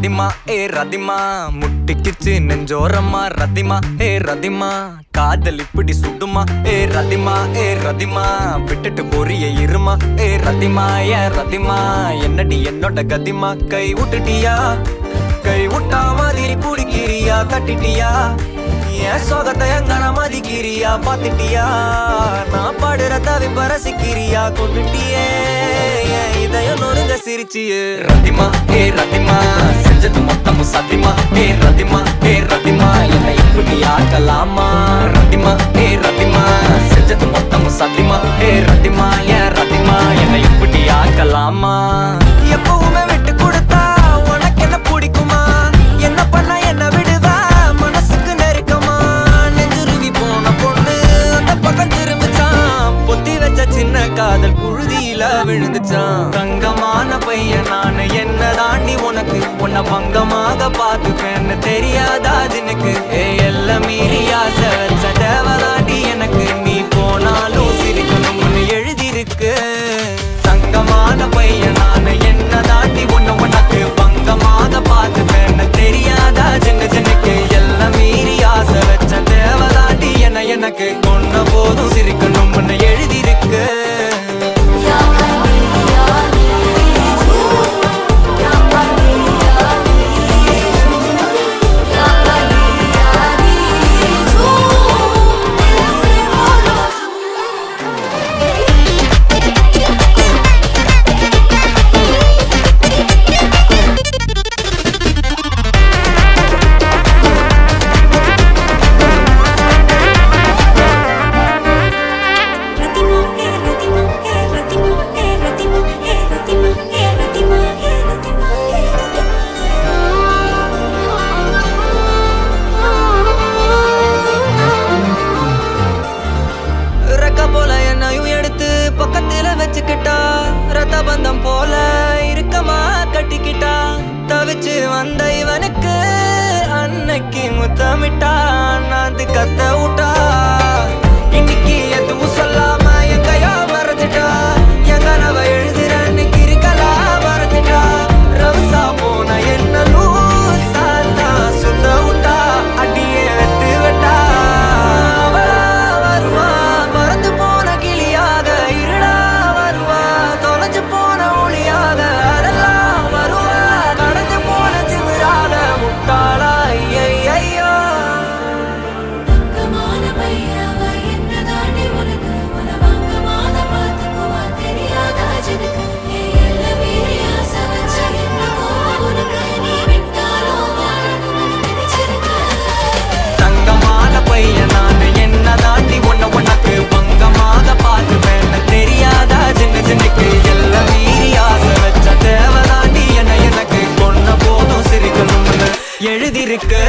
ரதிமா ரதிமா முட்டிக்கிச்சு நெஞ்சோரமா ரதிமா ரதிமா காதல் இப்படி சுடுமா ரதிமா ரதிமா விட்டுட்டு போறிய இருமா ரதிமா ரதிமா என்னடி என்னோட கதிமா கை விட்டுட்டியா கை விட்டா மாதிரி குடிக்கிறியா தட்டிட்டியா என் சோகத்தை எங்கன மதிக்கிறியா பாத்துட்டியா நான் பாடுற தவிப்ப ரசிக்கிறியா கொண்டுட்டியே இதயம் நொறுங்க சிரிச்சியே ரதிமா ரதிமா செஞ்சது மொத்தமும் சத்தியமா ரதிமா ரதிமா என்னை இப்படி ஆக்கலாமா ரதிமா ரதிமா செஞ்சது மொத்தமும் சத்தியமா ரதிமா ரதிமா என்னை இப்படி ஆக்கலாமா எப்பவுமே விட்டு கொடுத்தா உனக்கு என்ன பிடிக்குமா என்ன பண்ண என்ன விடுவா மனசுக்கு நெருக்கமா நெஞ்சுருவி போன பொண்ணு அந்த பக்கம் திரும்பிச்சான் பொத்தி வச்ச சின்ன காதல் புழுதியில விழுந்துச்சான் தங்கமான பையன் நானு என்ன தாண்டி உனக்கு உன்னை பங்கமாக பார்த்துப்பேன்னு தெரியாதா எனக்கு எல்லாம் மீறி ஆசை வச்ச தேவதாண்டி எனக்கு நீ போனாலும் சிரிக்கணும்னு எழுதிருக்கு தங்கமான பையன் நானு என்ன தாண்டி உனக்கு பங்கமாக பார்த்துப்பேன்னு தெரியாதா ஜெனுக்கு எல்லாம் மீறி ஆசை வச்ச தேவதாண்டி எனக்கு கொன்ன போதும் சிரிக்கணும்னு எழுதிருக்கு வச்சுக்கிட்டா ரத்த பந்தம் போல இருக்கமா கட்டிக்கிட்டா தவிச்சு வந்த இவனுக்கு அன்னைக்கு முத்தமிட்டா நான் கத்த விட்டா இன்னைக்கு எதுவும் சொல்லாம எங்கையோ மறந்துட்டா என் கனவை எழுதுற அன்னைக்கு இருக்கலாம் மறந்துட்டா ரவசா போன என்ன லூசா சுத்த விட்டா அடியே வெத்து விட்டா வருவா மறந்து போன கிளியாக இருடா போன ஒளியாக அதெல்லாம் வருவா கடந்து போன திமிராக முட்டாளா ஐயோ தங்கமான பையனாக என்ன தாண்டி உனக்கு உன பங்கமாக பார்த்துக்குவா தெரியாதா ஜனுக்கு எல்லாம் மீறி ஆசை வச்ச என்ன உனக்கு நீ விட்டாலோ வாழணும்னு நினைச்சிருக்க தங்கமான பையன் நான் என்ன தாண்டி உனக்கு பங்கமாக பார்த்துப்பேன்னு தெரியாதா ஜனுக்கு எல்லாம் மீறி ஆசை வச்ச தேவதாண்டி எனக்கு கொன்ன போதும் சிரிக்கணும்னு எழுதிருக்கு